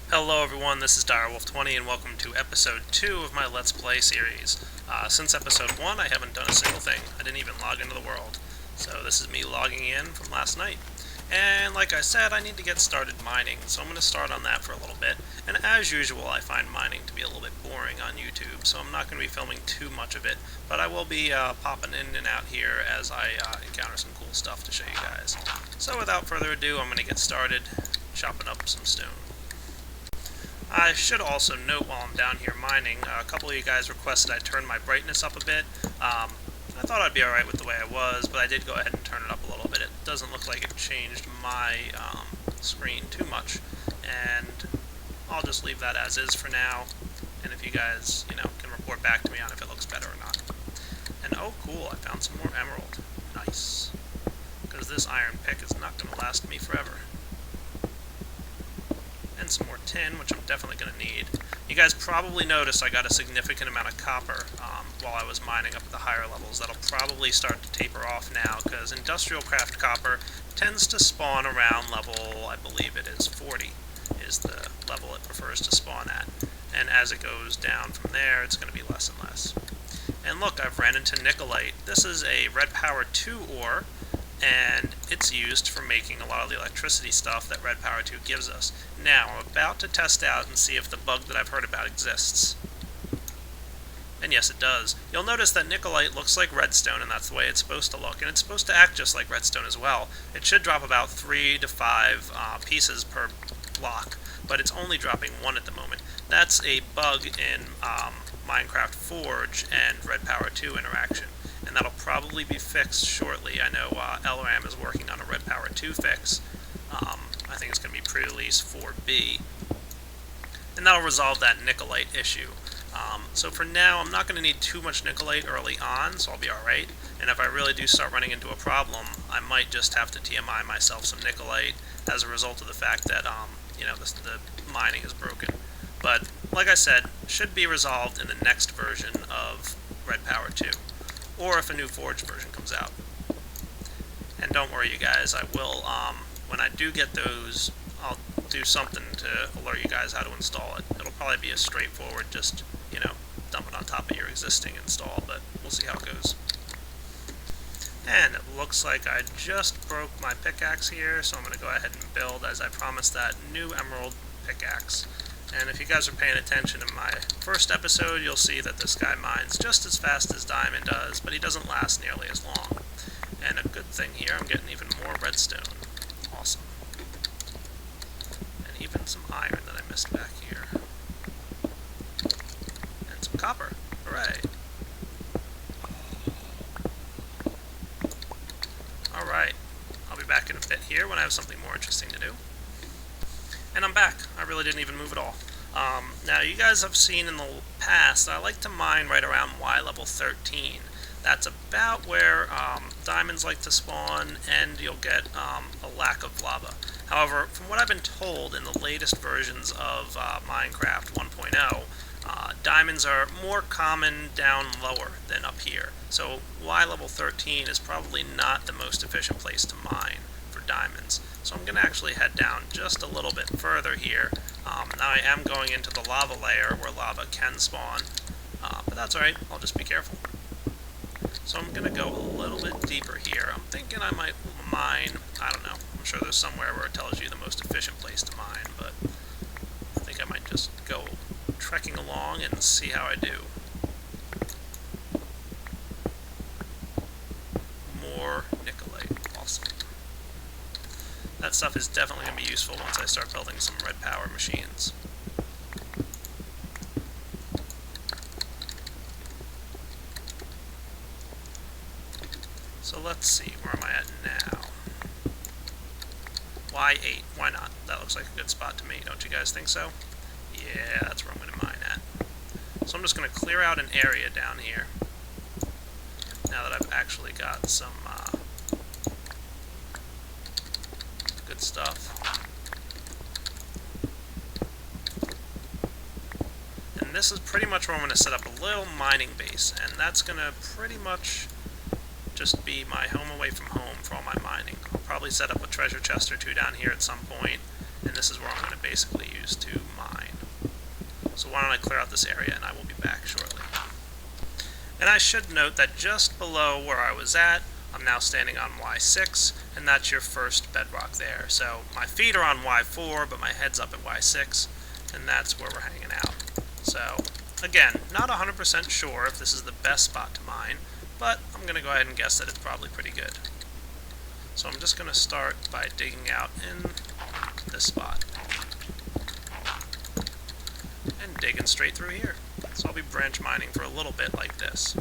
Hello everyone, this is Direwolf20 and welcome to episode 2 of my Let's Play series. Since episode 1 I haven't done a single thing. I didn't even log into the world. So this is me logging in from last night. And like I said, I need to get started mining, so I'm going to start on that for a little bit. And as usual, I find mining to be a little bit boring on YouTube, so I'm not going to be filming too much of it. But I will be popping in and out here as I encounter some cool stuff to show you guys. So without further ado, I'm going to get started chopping up some stone. I should also note while I'm down here mining, a couple of you guys requested I turn my brightness up a bit. I thought I'd be alright with the way I was, but I did go ahead and turn it up a little bit. It doesn't look like it changed my screen too much, and I'll just leave that as is for now, and if you guys, can report back to me on if it looks better or not. And oh cool, I found some more emerald. Nice. Because this iron pick is not going to last me forever. And some more tin, which I'm definitely going to need. You guys probably noticed I got a significant amount of copper while I was mining up at the higher levels. That'll probably start to taper off now, because industrial craft copper tends to spawn around level, I believe it is 40, is the level it prefers to spawn at. And as it goes down from there, it's going to be less and less. And look, I've ran into nickelite. This is a red power 2 ore, and it's used for making a lot of the electricity stuff that Red Power 2 gives us. Now, I'm about to test out and see if the bug that I've heard about exists. And yes, it does. You'll notice that nickelite looks like redstone, and that's the way it's supposed to look. And it's supposed to act just like redstone as well. It should drop about 3 to 5 pieces per block, but it's only dropping 1 at the moment. That's a bug in Minecraft Forge and Red Power 2 interaction. And that'll probably be fixed shortly. I know LRAM is working on a Red Power 2 fix. I think it's going to be pre-release 4B. And that'll resolve that nickelite issue. So for now, I'm not going to need too much nickelite early on, so I'll be alright. And if I really do start running into a problem, I might just have to TMI myself some nickelite as a result of the fact that, the mining is broken. But, like I said, should be resolved in the next version of Red Power 2. Or if a new Forge version comes out. And don't worry, you guys, I will, when I do get those, I'll do something to alert you guys how to install it. It'll probably be a straightforward, just, dump it on top of your existing install, but we'll see how it goes. And it looks like I just broke my pickaxe here, so I'm going to go ahead and build, as I promised, that new emerald pickaxe. And if you guys are paying attention in my first episode, you'll see that this guy mines just as fast as Diamond does, but he doesn't last nearly as long. And a good thing here, I'm getting even more redstone. Awesome. And even some iron that I missed back here. And some copper. Hooray. Alright. I'll be back in a bit here when I have something more interesting to do. And I'm back. I really didn't even move at all. Now, you guys have seen in the past, I like to mine right around Y level 13. That's about where diamonds like to spawn, and you'll get a lack of lava. However, from what I've been told in the latest versions of Minecraft 1.0, diamonds are more common down lower than up here. So Y level 13 is probably not the most efficient place to mine for diamonds. So I'm going to actually head down just a little bit further here. Now I am going into the lava layer where lava can spawn, but that's alright, I'll just be careful. So I'm going to go a little bit deeper here. I'm thinking I might mine, I don't know, I'm sure there's somewhere where it tells you the most efficient place to mine, but I think I might just go trekking along and see how I do. More nickelite, awesome. That stuff is definitely going to be useful once I start building some red power machines. So let's see, where am I at now? Y8, why not? That looks like a good spot to me, don't you guys think so? Yeah, that's where I'm going to mine at. So I'm just going to clear out an area down here, now that I've actually got some good stuff. And this is pretty much where I'm going to set up a little mining base, and that's going to pretty much just be my home away from home for all my mining. I'll probably set up a treasure chest or two down here at some point, and this is where I'm going to basically use to mine. So why don't I clear out this area and I will be back shortly. And I should note that just below where I was at, I'm now standing on Y6, and that's your first bedrock there. So my feet are on Y4, but my head's up at Y6, and that's where we're hanging out. So again, not 100% sure if this is the best spot to mine, but I'm going to go ahead and guess that it's probably pretty good. So I'm just going to start by digging out in this spot. And digging straight through here. So I'll be branch mining for a little bit like this.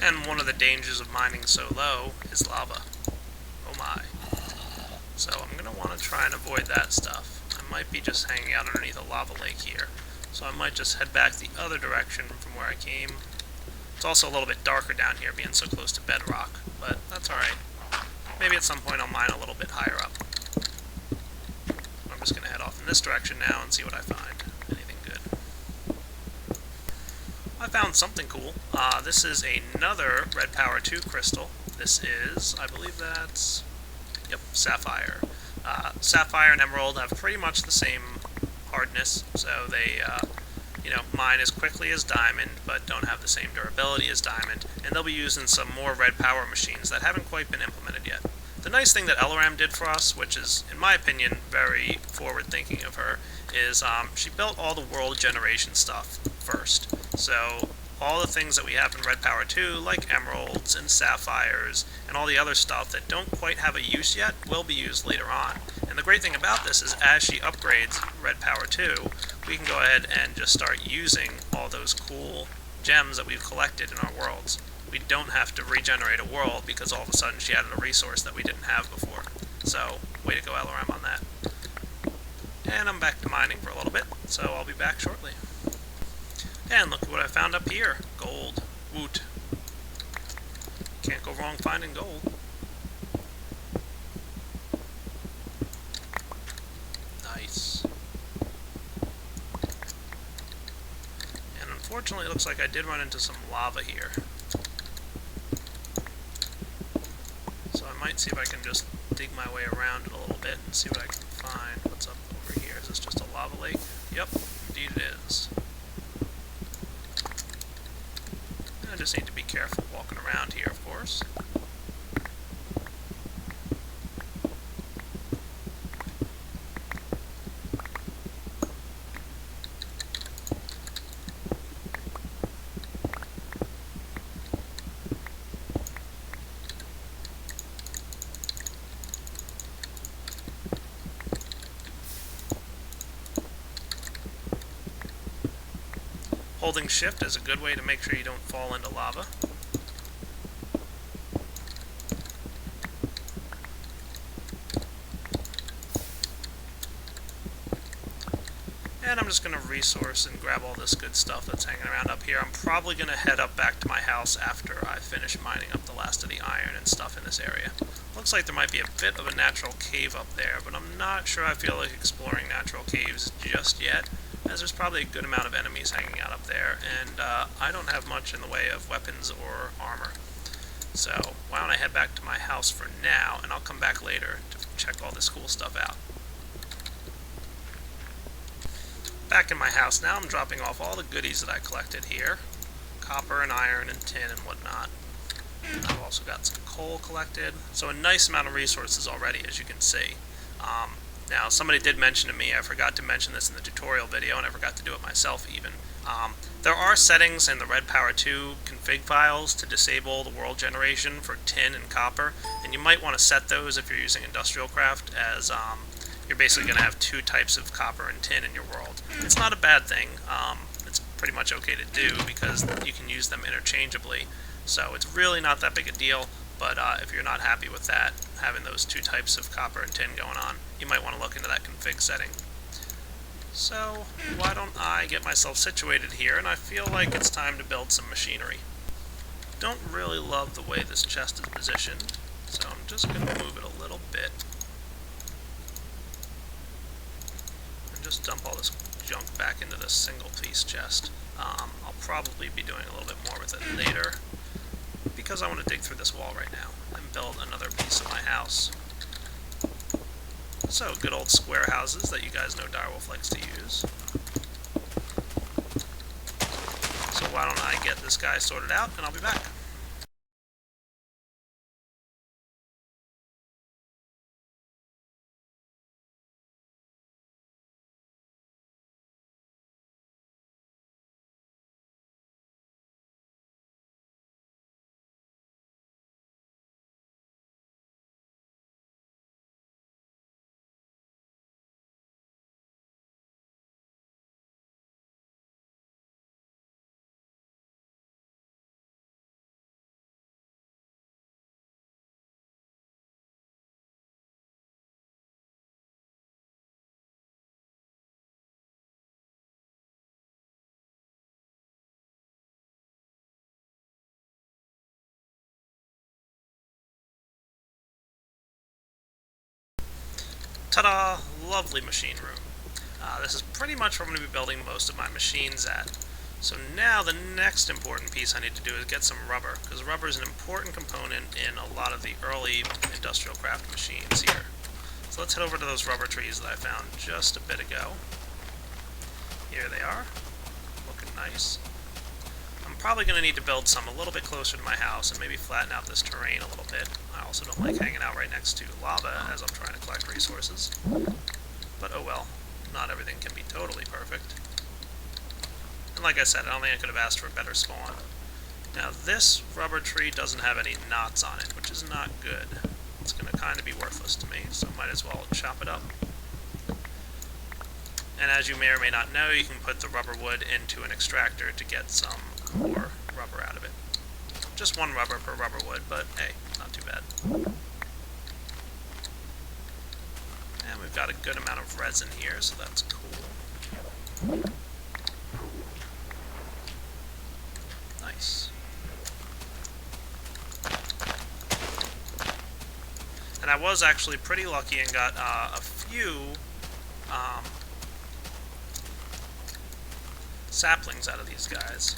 And one of the dangers of mining so low is lava. Oh my. So I'm going to want to try and avoid that stuff. I might be just hanging out underneath a lava lake here. So I might just head back the other direction from where I came. It's also a little bit darker down here being so close to bedrock, but that's alright. Maybe at some point I'll mine a little bit higher up. I'm just going to head off in this direction now and see what I find. Anything good. I found something cool. This is another Red Power 2 crystal. This is, I believe that's, yep, sapphire. Sapphire and emerald have pretty much the same hardness, so they mine as quickly as diamond, but don't have the same durability as diamond, and they'll be used in some more red power machines that haven't quite been implemented yet. The nice thing that Elaram did for us, which is, in my opinion, very forward-thinking of her, is she built all the world generation stuff first. So all the things that we have in Red Power 2, like emeralds and sapphires, and all the other stuff that don't quite have a use yet, will be used later on. And the great thing about this is as she upgrades Red Power 2, we can go ahead and just start using all those cool gems that we've collected in our worlds. We don't have to regenerate a world because all of a sudden she added a resource that we didn't have before. So, way to go Elaram on that. And I'm back to mining for a little bit, so I'll be back shortly. And look at what I found up here. Gold. Woot. Can't go wrong finding gold. Nice. And unfortunately it looks like I did run into some lava here. So I might see if I can just dig my way around it a little bit and see what I can find. What's up over here? Is this just a lava lake? Yep, indeed it is. I just need to be careful walking around here, of course. Holding shift is a good way to make sure you don't fall into lava. And I'm just going to resource and grab all this good stuff that's hanging around up here. I'm probably going to head up back to my house after I finish mining up the last of the iron and stuff in this area. Looks like there might be a bit of a natural cave up there, but I'm not sure I feel like exploring natural caves just yet, as there's probably a good amount of enemies hanging out up there, and I don't have much in the way of weapons or armor. So why don't I head back to my house for now, and I'll come back later to check all this cool stuff out. Back in my house now, I'm dropping off all the goodies that I collected here. Copper and iron and tin and whatnot. I've also got some coal collected, so a nice amount of resources already, as you can see. Now, somebody did mention to me, I forgot to mention this in the tutorial video, and I forgot to do it myself even. There are settings in the Red Power 2 config files to disable the world generation for tin and copper, and you might want to set those if you're using industrial craft, as you're basically going to have two types of copper and tin in your world. It's not a bad thing. It's pretty much okay to do because you can use them interchangeably, so it's really not that big a deal. But if you're not happy with that, having those two types of copper and tin going on, you might want to look into that config setting. So, why don't I get myself situated here, and I feel like it's time to build some machinery. Don't really love the way this chest is positioned, so I'm just going to move it a little bit. And just dump all this junk back into this single piece chest. I'll probably be doing a little bit more with it later, because I want to dig through this wall right now and build another piece of my house. So, good old square houses that you guys know Direwolf likes to use. So why don't I get this guy sorted out, and I'll be back. Ta-da! Lovely machine room. This is pretty much where I'm going to be building most of my machines at. So now the next important piece I need to do is get some rubber, because rubber is an important component in a lot of the early industrial craft machines here. So let's head over to those rubber trees that I found just a bit ago. Here they are, looking nice. I'm probably going to need to build some a little bit closer to my house and maybe flatten out this terrain a little bit. I also don't like hanging out right next to lava as I'm trying to collect resources. But oh well, not everything can be totally perfect. And like I said, I don't think I could have asked for a better spawn. Now this rubber tree doesn't have any knots on it, which is not good. It's going to kind of be worthless to me, so might as well chop it up. And as you may or may not know, you can put the rubber wood into an extractor to get some more rubber out of it. Just one rubber per rubber wood, but hey, not too bad. And we've got a good amount of resin here, so that's cool. Nice. And I was actually pretty lucky and got a few saplings out of these guys.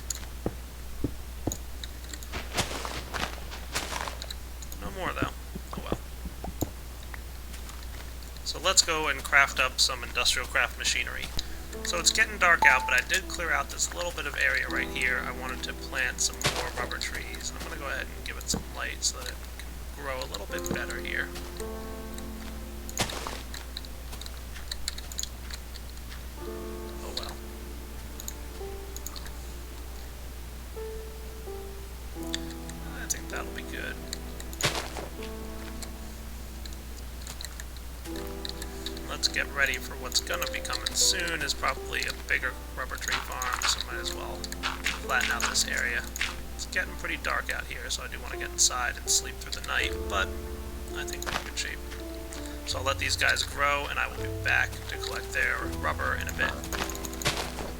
No more though. Oh well. So let's go and craft up some industrial craft machinery. So it's getting dark out, but I did clear out this little bit of area right here. I wanted to plant some more rubber trees, and I'm going to go ahead and give it some light so that it can grow a little bit better here. Oh well. I think that'll be good. Let's get ready for what's going to be coming soon, is probably a bigger rubber tree farm, so might as well flatten out this area. It's getting pretty dark out here, so I do want to get inside and sleep through the night, but I think we're in good shape. So I'll let these guys grow, and I will be back to collect their rubber in a bit.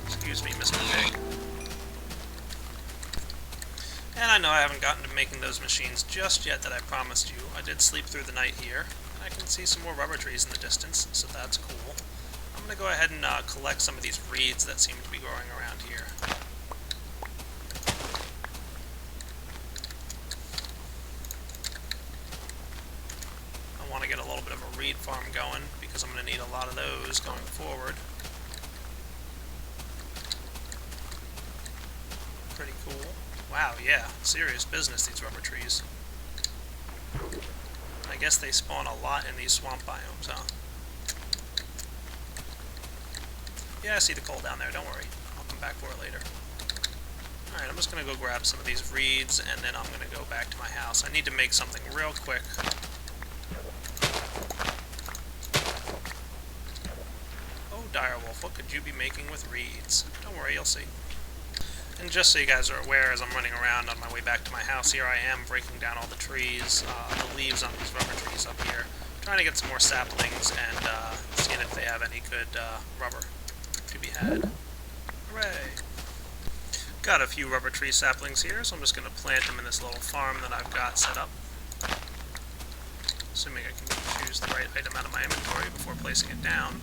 Excuse me, Mr. Pig. And I know I haven't gotten to making those machines just yet that I promised you. I did sleep through the night here. I can see some more rubber trees in the distance, so that's cool. I'm going to go ahead and collect some of these reeds that seem to be growing around here. I want to get a little bit of a reed farm going, because I'm going to need a lot of those going forward. Pretty cool. Wow, yeah, serious business, these rubber trees. I guess they spawn a lot in these swamp biomes, huh? Yeah, I see the coal down there, don't worry. I'll come back for it later. Alright, I'm just going to go grab some of these reeds, and then I'm going to go back to my house. I need to make something real quick. Oh, Direwolf, what could you be making with reeds? Don't worry, you'll see. And just so you guys are aware, as I'm running around on my way back to my house, here I am breaking down all the trees, the leaves on these rubber trees up here, trying to get some more saplings and seeing if they have any good rubber to be had. Hooray! Got a few rubber tree saplings here, so I'm just going to plant them in this little farm that I've got set up. Assuming I can choose the right item out of my inventory before placing it down.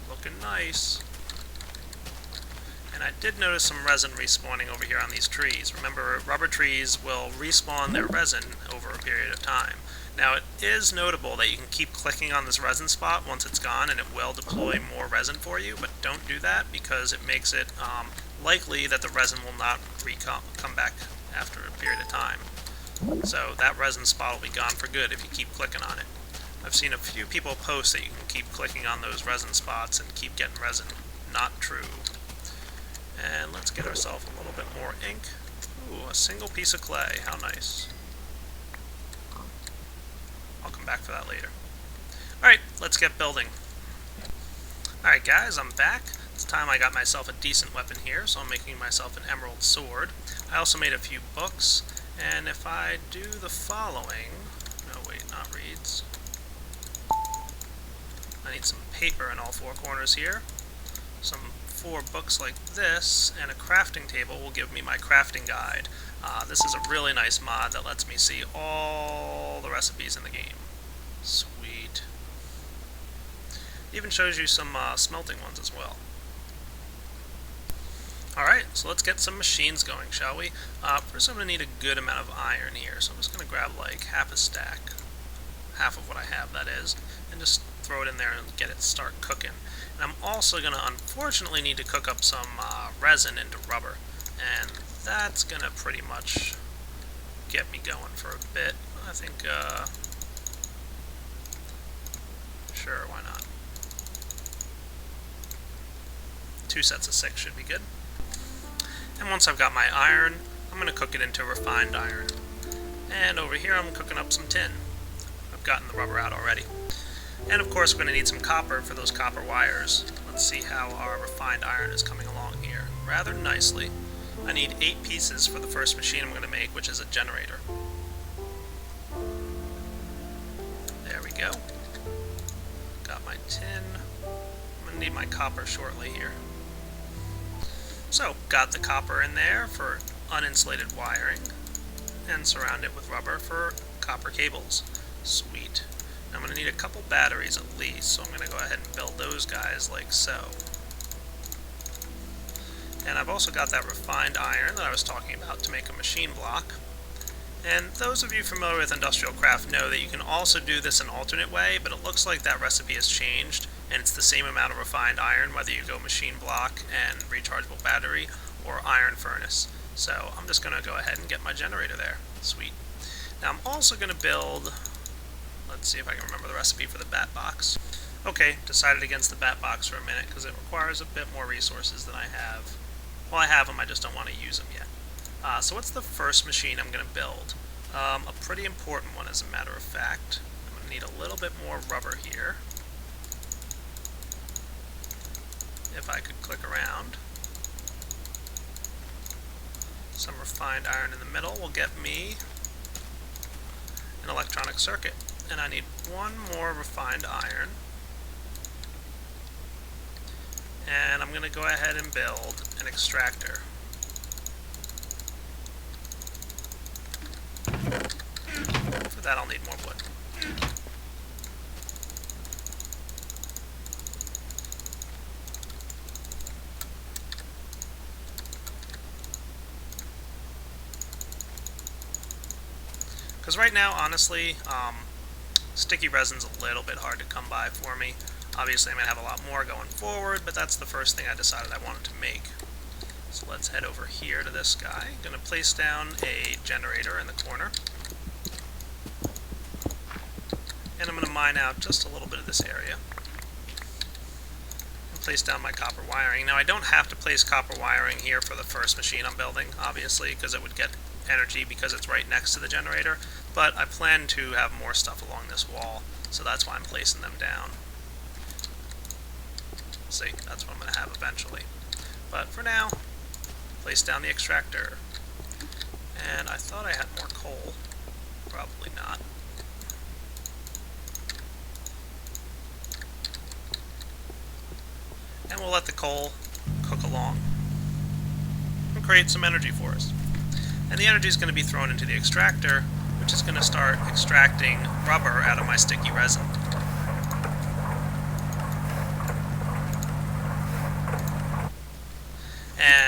Looking nice. And I did notice some resin respawning over here on these trees. Remember, rubber trees will respawn their resin over a period of time. Now, it is notable that you can keep clicking on this resin spot once it's gone, and it will deploy more resin for you, but don't do that because it makes it likely that the resin will not come back after a period of time. So that resin spot will be gone for good if you keep clicking on it. I've seen a few people post that you can keep clicking on those resin spots and keep getting resin. Not true. And let's get ourselves a little bit more ink. Ooh, a single piece of clay. How nice. I'll come back for that later. Alright, let's get building. Alright guys, I'm back. It's time I got myself a decent weapon here, so I'm making myself an emerald sword. I also made a few books, and if I do the following... No, wait, not reeds. I need some paper in all four corners here. Some 4 books like this, and a crafting table will give me my crafting guide. This is a really nice mod that lets me see all the recipes in the game. Sweet. It even shows you some smelting ones as well. Alright, so let's get some machines going, shall we? First I'm going to need a good amount of iron here, so I'm just going to grab like half a stack. Half of what I have, that is, and just throw it in there and get it start cooking. And I'm also going to unfortunately need to cook up some resin into rubber, and that's going to pretty much get me going for a bit. I think, sure, why not? 2 sets of 6 should be good. And once I've got my iron, I'm going to cook it into refined iron. And over here I'm cooking up some tin. I've gotten the rubber out already. And of course we're going to need some copper for those copper wires. Let's see how our refined iron is coming along here. Rather nicely. I need 8 pieces for the first machine I'm going to make, which is a generator. There we go. Got my tin. I'm going to need my copper shortly here. So, got the copper in there for uninsulated wiring, and surround it with rubber for copper cables. Sweet. I'm going to need a couple batteries at least, so I'm going to go ahead and build those guys like so. And I've also got that refined iron that I was talking about to make a machine block. And those of you familiar with industrial craft know that you can also do this an alternate way, but it looks like that recipe has changed, and it's the same amount of refined iron whether you go machine block and rechargeable battery or iron furnace. So I'm just going to go ahead and get my generator there. Sweet. Now I'm also going to build, let's see if I can remember the recipe for the bat box. Okay, decided against the bat box for a minute because it requires a bit more resources than I have. Well, I have them, I just don't want to use them yet. So what's the first machine I'm going to build? A pretty important one, as a matter of fact. I'm going to need a little bit more rubber here. If I could click around. Some refined iron in the middle will get me an electronic circuit. And I need 1 more refined iron. And I'm going to go ahead and build an extractor. For that I'll need more wood. Because right now, honestly, sticky resin's a little bit hard to come by for me. Obviously I'm going to have a lot more going forward, but that's the first thing I decided I wanted to make. So let's head over here to this guy. I'm going to place down a generator in the corner. And I'm going to mine out just a little bit of this area. And place down my copper wiring. Now I don't have to place copper wiring here for the first machine I'm building, obviously, because it would get energy because it's right next to the generator. But I plan to have more stuff along this wall, so that's why I'm placing them down. See, that's what I'm going to have eventually. But for now, place down the extractor. And I thought I had more coal. Probably not. And we'll let the coal cook along and create some energy for us. And the energy is going to be thrown into the extractor, which is going to start extracting rubber out of my sticky resin. And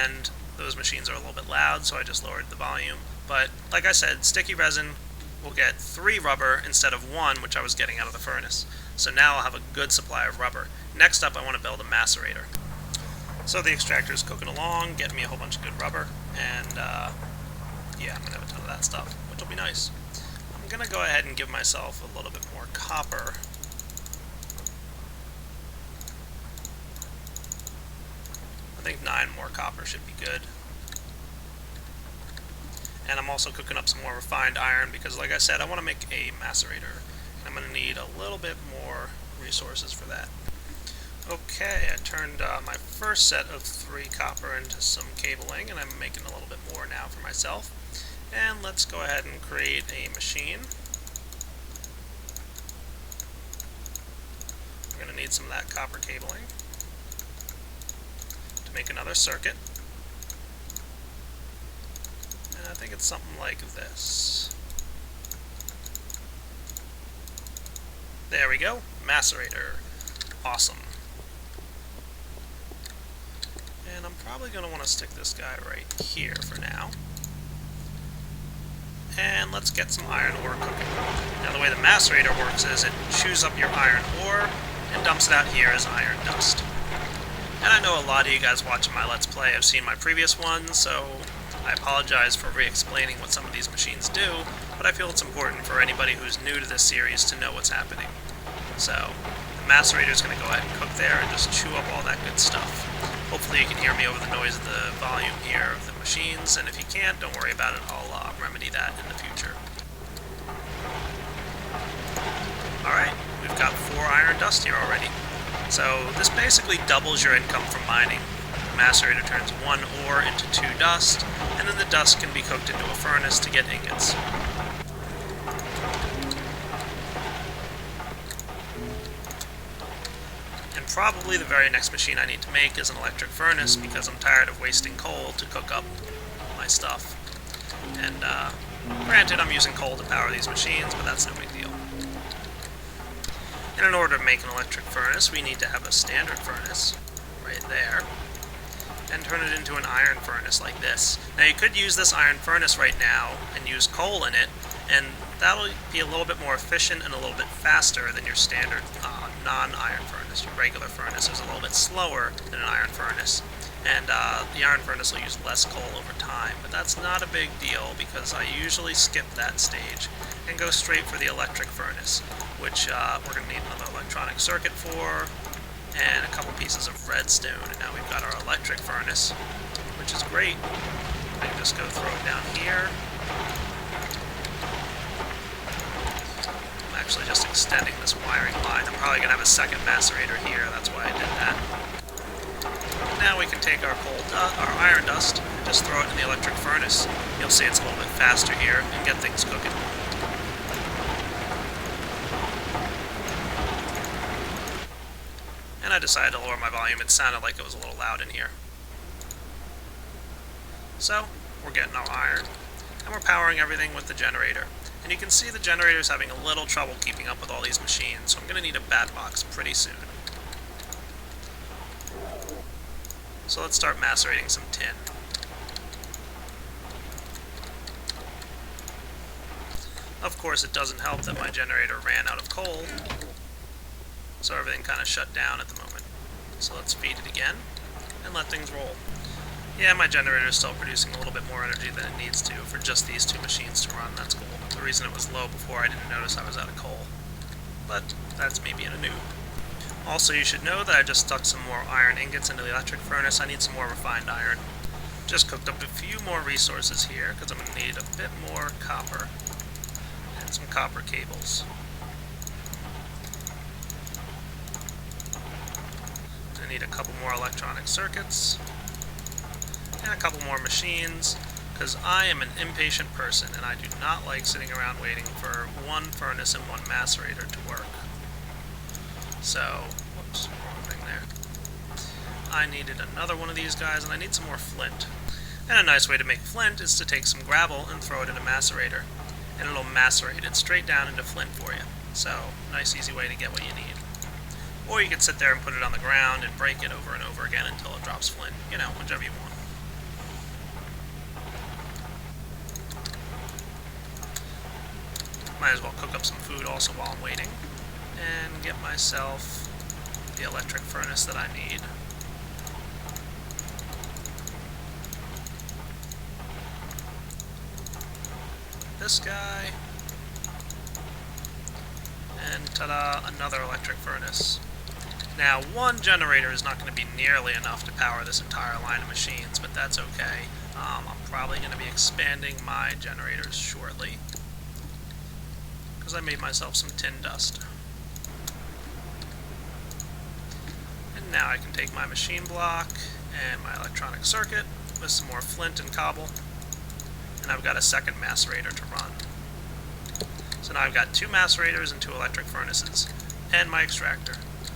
machines are a little bit loud, so I just lowered the volume. But like I said, sticky resin will get 3 rubber instead of 1, which I was getting out of the furnace. So now I'll have a good supply of rubber. Next up, I want to build a macerator. So the extractor is cooking along, getting me a whole bunch of good rubber, and yeah, I'm going to have a ton of that stuff, which will be nice. I'm going to go ahead and give myself a little bit more copper. I think 9 more copper should be good. And I'm also cooking up some more refined iron because, like I said, I want to make a macerator. I'm going to need a little bit more resources for that. Okay, I turned my first set of 3 copper into some cabling, and I'm making a little bit more now for myself. And let's go ahead and create a machine. We're going to need some of that copper cabling to make another circuit. And I think it's something like this. There we go, macerator. Awesome. And I'm probably going to want to stick this guy right here for now. And let's get some iron ore cooking. Now the way the macerator works is it chews up your iron ore and dumps it out here as iron dust. And I know a lot of you guys watching my Let's Play have seen my previous ones, so I apologize for re-explaining what some of these machines do, but I feel it's important for anybody who's new to this series to know what's happening. So, the macerator is going to go ahead and cook there and just chew up all that good stuff. Hopefully you can hear me over the noise of the volume here of the machines, and if you can't, don't worry about it, I'll remedy that in the future. Alright, we've got 4 iron dust here already. So this basically doubles your income from mining. The macerator turns 1 ore into 2 dust, and then the dust can be cooked into a furnace to get ingots. And probably the very next machine I need to make is an electric furnace, because I'm tired of wasting coal to cook up my stuff. And granted, I'm using coal to power these machines, but that's no big deal. And in order to make an electric furnace, we need to have a standard furnace, right there, and turn it into an iron furnace like this. Now you could use this iron furnace right now and use coal in it, and that'll be a little bit more efficient and a little bit faster than your standard non-iron furnace. Your regular furnace is a little bit slower than an iron furnace, and the iron furnace will use less coal over time, but that's not a big deal because I usually skip that stage and go straight for the electric furnace, which we're going to need another electronic circuit for, and a couple pieces of redstone, and now we've got our electric furnace, which is great. I can just go throw it down here. I'm actually just extending this wiring line. I'm probably going to have a second macerator here, that's why I did that. Now we can take our our iron dust and just throw it in the electric furnace. You'll see it's a little bit faster here and get things cooking. And I decided to lower my volume. It sounded like it was a little loud in here. So, we're getting our iron, and we're powering everything with the generator. And you can see the generator is having a little trouble keeping up with all these machines, so I'm going to need a bat box pretty soon. So let's start macerating some tin. Of course, it doesn't help that my generator ran out of coal, so everything kind of shut down at the moment. So let's feed it again, and let things roll. Yeah, my generator is still producing a little bit more energy than it needs to for just these 2 machines to run, that's cool. The reason it was low before, I didn't notice I was out of coal. But that's me being a noob. Also, you should know that I just stuck some more iron ingots into the electric furnace. I need some more refined iron. Just cooked up a few more resources here, because I'm going to need a bit more copper, and some copper cables. I need a couple more electronic circuits, and a couple more machines, because I am an impatient person, and I do not like sitting around waiting for one furnace and one macerator to work. So, whoops, wrong thing there. I needed another one of these guys, and I need some more flint. And a nice way to make flint is to take some gravel and throw it in a macerator, and it'll macerate it straight down into flint for you. So, nice easy way to get what you need. Or you could sit there and put it on the ground and break it over and over again until it drops flint. You know, whichever you want. Might as well cook up some food also while I'm waiting. And get myself the electric furnace that I need. This guy. And ta-da, another electric furnace. Now, one generator is not going to be nearly enough to power this entire line of machines, but that's okay. I'm probably going to be expanding my generators shortly, because I made myself some tin dust. And now I can take my machine block and my electronic circuit with some more flint and cobble, and I've got a second macerator to run. So now I've got 2 macerators and 2 electric furnaces, and my extractor.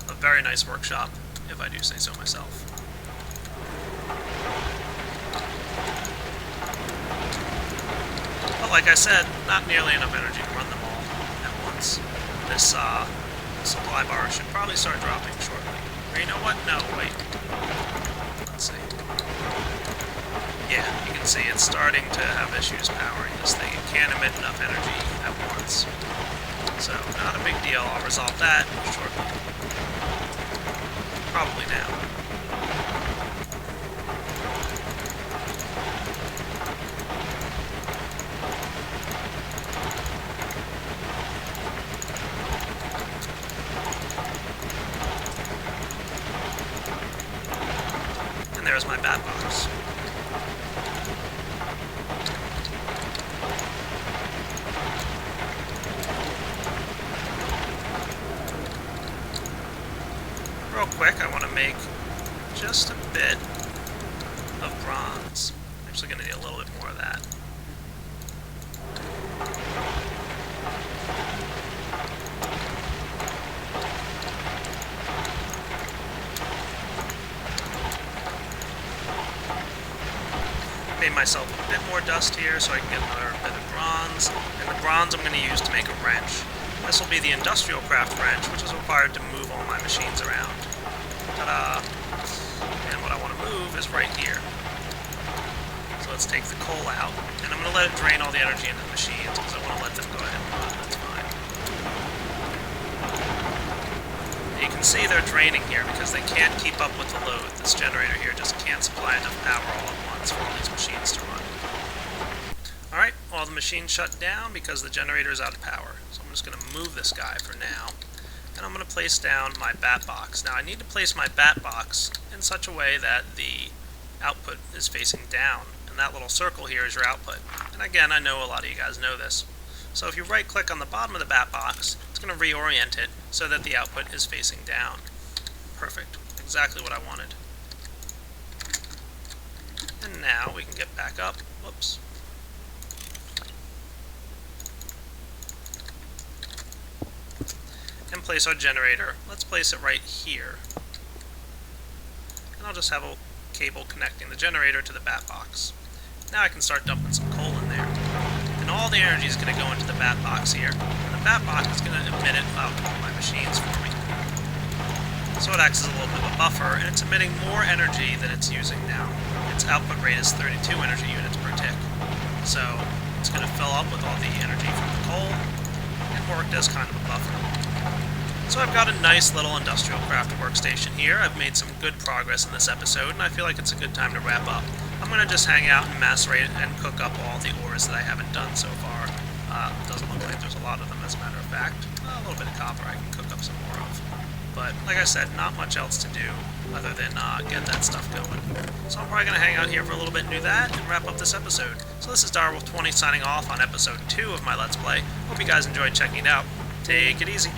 A very nice workshop, if I do say so myself. But like I said, not nearly enough energy to run them all at once. This supply bar should probably start dropping shortly. Or you know what? No, wait. Let's see. Yeah, you can see it's starting to have issues powering this thing. It can't emit enough energy at once. So, not a big deal. I'll resolve that shortly. Probably now. And there's my bat box. Real quick, I want to make just a bit of bronze. I'm actually going to need a little bit more of that. Made myself a bit more dust here so I can get another bit of bronze. And the bronze I'm going to use to make a wrench. This will be the industrial craft wrench, which is required to move all my machines around. Ta-da! And what I want to move is right here. So let's take the coal out, and I'm going to let it drain all the energy into the machines, because I want to let them go ahead and run, that's fine. You can see they're draining here, because they can't keep up with the load. This generator here just can't supply enough power all at once for all these machines to run. Alright, well the machine shut down because the generator is out of power. So I'm just going to move this guy for now. And I'm going to place down my bat box. Now I need to place my bat box in such a way that the output is facing down. And that little circle here is your output. And again, I know a lot of you guys know this. So if you right click on the bottom of the bat box, it's going to reorient it so that the output is facing down. Perfect. Exactly what I wanted. And now we can get back up. Whoops. And place our generator. Let's place it right here. And I'll just have a cable connecting the generator to the bat box. Now I can start dumping some coal in there. And all the energy is going to go into the bat box here. And the bat box is going to emit it out to all my machines for me. So it acts as a little bit of a buffer, and it's emitting more energy than it's using now. Its output rate is 32 energy units per tick. So it's going to fill up with all the energy from the coal and work as kind of a buffer. So I've got a nice little industrial craft workstation here. I've made some good progress in this episode, and I feel like it's a good time to wrap up. I'm going to just hang out and macerate and cook up all the ores that I haven't done so far. Doesn't look like there's a lot of them, as a matter of fact. A little bit of copper I can cook up some more of. But, like I said, not much else to do other than get that stuff going. So I'm probably going to hang out here for a little bit and do that, and wrap up this episode. So this is Direwolf20 signing off on episode 2 of my Let's Play. Hope you guys enjoyed checking it out. Take it easy.